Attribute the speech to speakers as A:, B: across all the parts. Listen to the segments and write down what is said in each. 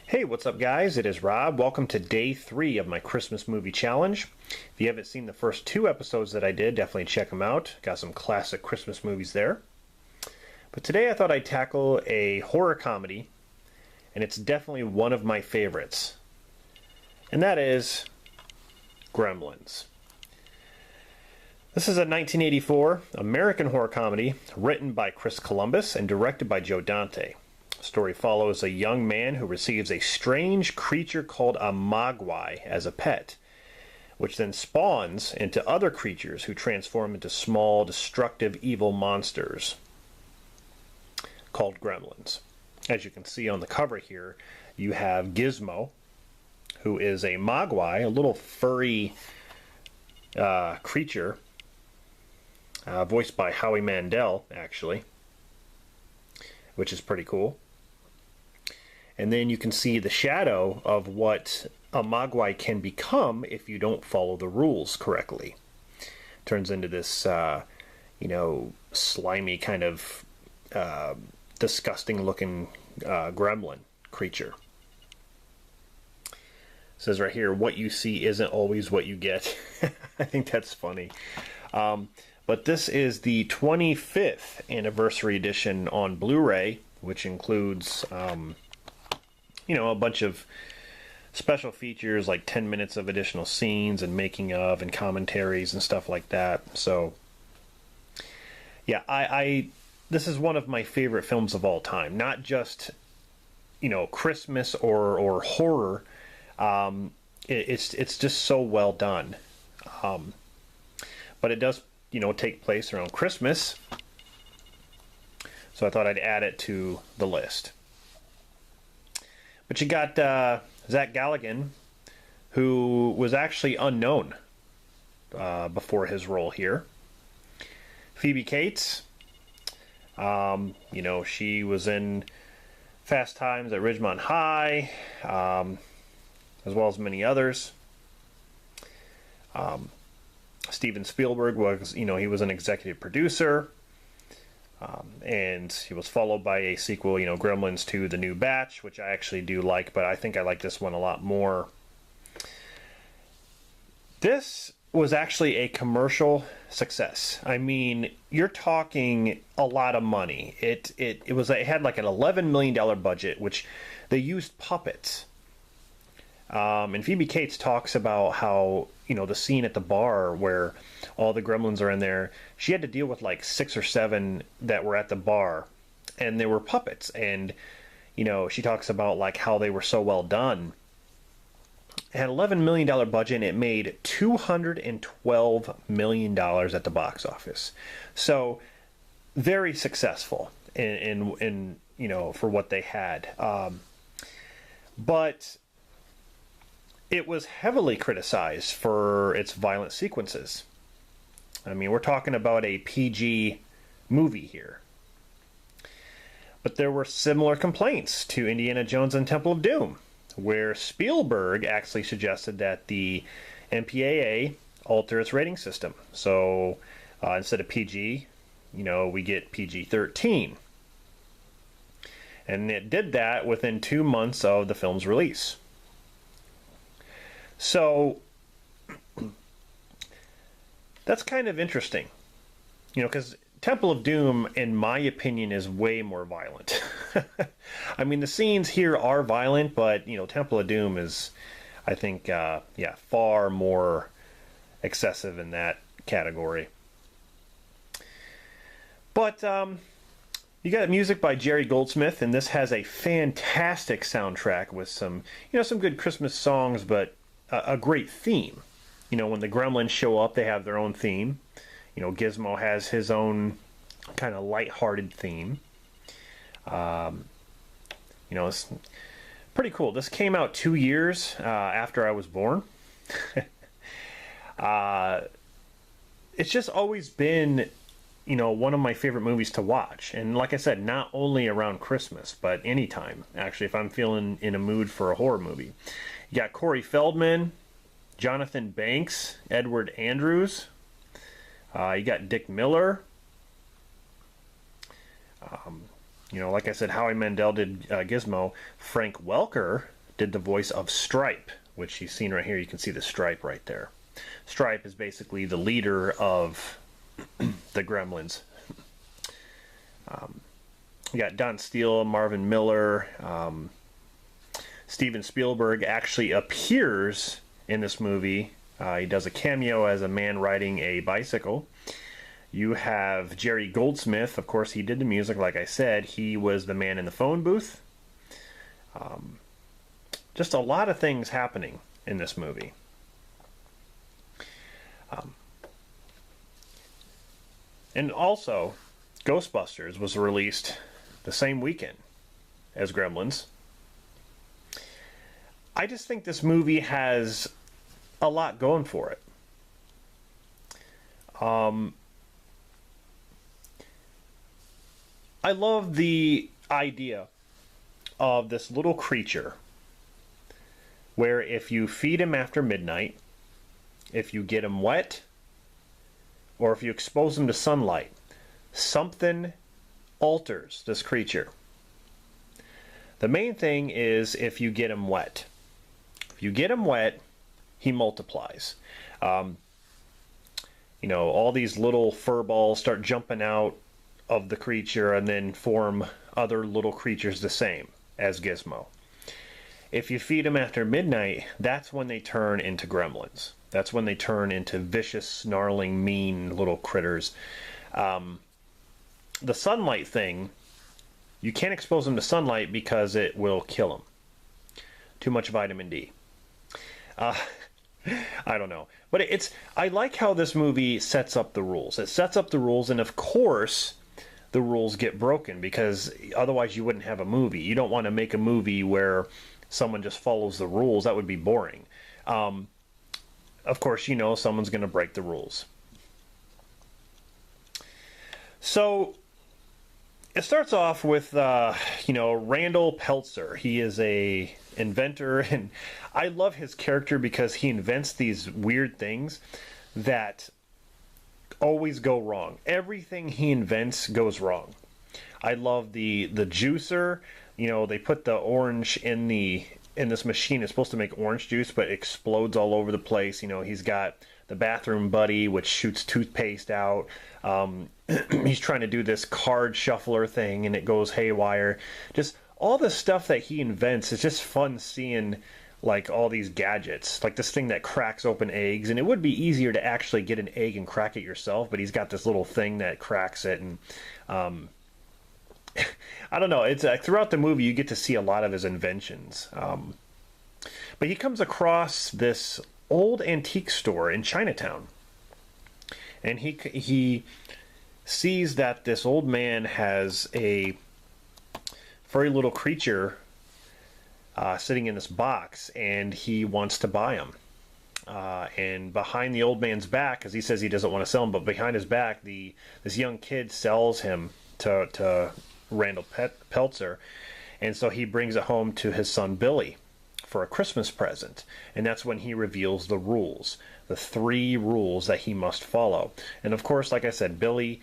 A: Hey, what's up, guys? It is Rob. Welcome to day 3 of my Christmas movie challenge. If you haven't seen the first 2 episodes that I did, definitely check them out. Got some classic Christmas movies there. But today I thought I'd tackle a horror comedy, and it's definitely one of my favorites. And that is Gremlins. This is a 1984 American horror comedy written by Chris Columbus and directed by Joe Dante. The story follows a young man who receives a strange creature called a mogwai as a pet, which then spawns into other creatures who transform into small, destructive, evil monsters called Gremlins. As you can see on the cover here, you have Gizmo, who is a mogwai, a little furry creature, voiced by Howie Mandel, actually, which is pretty cool. And then you can see the shadow of what a mogwai can become if you don't follow the rules correctly. Turns into this, slimy kind of disgusting-looking gremlin creature. It says right here, what you see isn't always what you get. I think that's funny. But this is the 25th anniversary edition on Blu-ray, which includes, a bunch of special features like 10 minutes of additional scenes and making of and commentaries and stuff like that. So, yeah, I this is one of my favorite films of all time. Not just, Christmas or horror. It's just so well done. But it does, take place around Christmas. So I thought I'd add it to the list. But you got Zach Galligan, who was actually unknown before his role here. Phoebe Cates, she was in Fast Times at Ridgemont High, as well as many others. Steven Spielberg was, he was an executive producer. And he was followed by a sequel, Gremlins 2, The New Batch, which I actually do like, but I think I like this one a lot more. This was actually a commercial success. I mean, you're talking a lot of money. It had like an $11 million budget, which they used puppets. And Phoebe Cates talks about how, the scene at the bar where all the gremlins are in there, she had to deal with like 6 or 7 that were at the bar, and they were puppets. And, she talks about like how they were so well done. It had $11 million budget, and it made $212 million at the box office. So, very successful in for what they had. But it was heavily criticized for its violent sequences. I mean, we're talking about a PG movie here. But there were similar complaints to Indiana Jones and Temple of Doom, where Spielberg actually suggested that the MPAA alter its rating system. So instead of PG, we get PG-13. And it did that within 2 months of the film's release. So, that's kind of interesting, because Temple of Doom, in my opinion, is way more violent. I mean, the scenes here are violent, but, Temple of Doom is, I think, far more excessive in that category. But, you got music by Jerry Goldsmith, and this has a fantastic soundtrack with some good Christmas songs, but a great theme. When the Gremlins show up, they have their own theme. Gizmo has his own kind of lighthearted theme. It's pretty cool. This came out 2 years after I was born. It's just always been, one of my favorite movies to watch. And like I said, not only around Christmas, but anytime, actually, if I'm feeling in a mood for a horror movie. You got Corey Feldman, Jonathan Banks, Edward Andrews. You got Dick Miller. Like I said, Howie Mandel did Gizmo. Frank Welker did the voice of Stripe, which you've seen right here. You can see the stripe right there. Stripe is basically the leader of the Gremlins. You got Don Steele, Marvin Miller. Steven Spielberg actually appears in this movie. He does a cameo as a man riding a bicycle. You have Jerry Goldsmith. Of course, he did the music, like I said. He was the man in the phone booth. Just a lot of things happening in this movie. And also, Ghostbusters was released the same weekend as Gremlins. I just think this movie has a lot going for it. I love the idea of this little creature where if you feed him after midnight, if you get him wet, or if you expose him to sunlight, something alters this creature. The main thing is if you get him wet. If you get him wet, he multiplies. You know, all these little fur balls start jumping out of the creature and then form other little creatures the same as Gizmo. If you feed them after midnight, that's when they turn into gremlins. That's when they turn into vicious, snarling, mean little critters. The sunlight thing, you can't expose them to sunlight because it will kill them. Too much vitamin D. I don't know. But I like how this movie sets up the rules. It sets up the rules, and of course, the rules get broken because otherwise you wouldn't have a movie. You don't want to make a movie where someone just follows the rules. That would be boring. Of course, you know someone's going to break the rules. So it starts off with, Randall Peltzer. He is a inventor, and I love his character because he invents these weird things that always go wrong. Everything he invents goes wrong. I love the juicer. You know, they put the orange in this machine. It's supposed to make orange juice, but it explodes all over the place. You know, he's got the bathroom buddy, which shoots toothpaste out. He's trying to do this card shuffler thing, and it goes haywire. Just all the stuff that he invents is just fun seeing, like, all these gadgets. Like this thing that cracks open eggs, and it would be easier to actually get an egg and crack it yourself, but he's got this little thing that cracks it, and I don't know. It's throughout the movie you get to see a lot of his inventions. But he comes across this old antique store in Chinatown, and he sees that this old man has a furry little creature sitting in this box, and he wants to buy him. And behind the old man's back, because he says he doesn't want to sell him, but behind his back, this young kid sells him to Randall Peltzer, and so he brings it home to his son Billy for a Christmas present, and that's when he reveals the rules, the 3 rules that he must follow. And of course, like I said, Billy,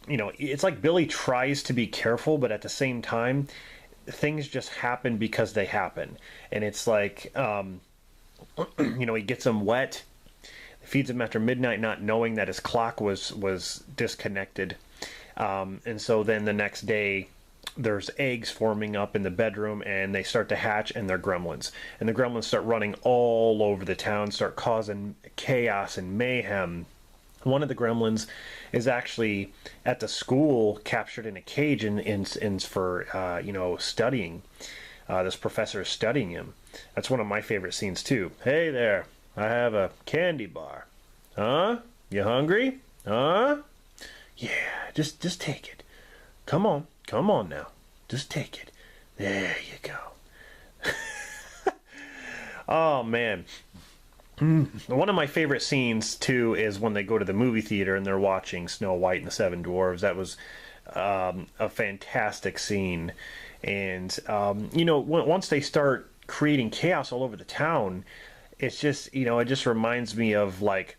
A: you know, it's like Billy tries to be careful, but at the same time, things just happen because they happen. And it's like, he gets him wet, feeds him after midnight, not knowing that his clock was disconnected. And so then the next day, there's eggs forming up in the bedroom, and they start to hatch, and they're gremlins. And the gremlins start running all over the town, start causing chaos and mayhem. One of the gremlins is actually at the school, captured in a cage, and for studying. This professor is studying him. That's one of my favorite scenes too. Hey there, I have a candy bar. Huh? You hungry? Huh? Yeah, just take it. Come on now. Just take it. There you go. Oh, man. One of my favorite scenes, too, is when they go to the movie theater and they're watching Snow White and the Seven Dwarfs. That was a fantastic scene. And, once they start creating chaos all over the town, it's just, it just reminds me of, like,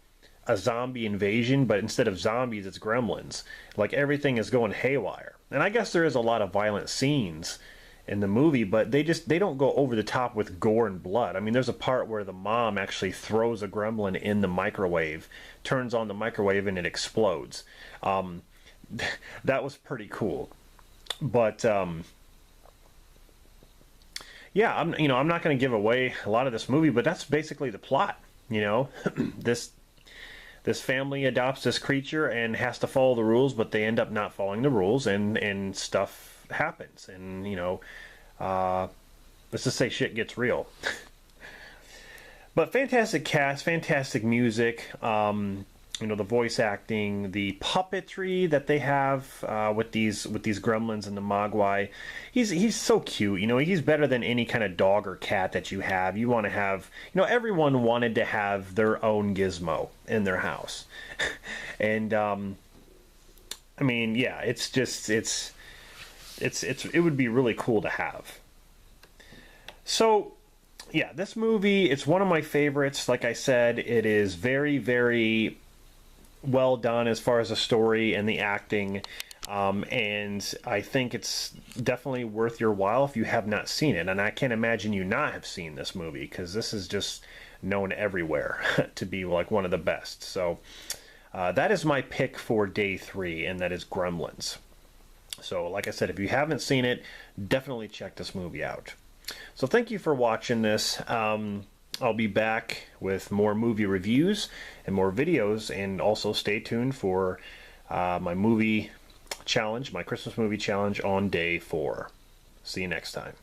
A: a zombie invasion, but instead of zombies, it's gremlins. Like, everything is going haywire. And I guess there is a lot of violent scenes in the movie, but they don't go over the top with gore and blood. I mean, there's a part where the mom actually throws a gremlin in the microwave, turns on the microwave, and it explodes. That was pretty cool. But yeah, I'm not going to give away a lot of this movie, but that's basically the plot. This family adopts this creature and has to follow the rules, but they end up not following the rules, and stuff happens, and let's just say shit gets real. But fantastic cast, fantastic music, the voice acting, the puppetry that they have with these gremlins and the mogwai. He's so cute. He's better than any kind of dog or cat that you have. You want to have, everyone wanted to have their own gizmo in their house. And I mean, yeah, it's just it would be really cool to have. So yeah, this movie, it's one of my favorites. Like I said, it is very, very well done as far as the story and the acting, and I think it's definitely worth your while if you have not seen it. And I can't imagine you not have seen this movie, because this is just known everywhere to be like one of the best. So that is my pick for day 3, and that is Gremlins. So like I said, if you haven't seen it, definitely check this movie out. So thank you for watching this. I'll be back with more movie reviews and more videos, and also stay tuned for my movie challenge, my Christmas movie challenge on day 4. See you next time.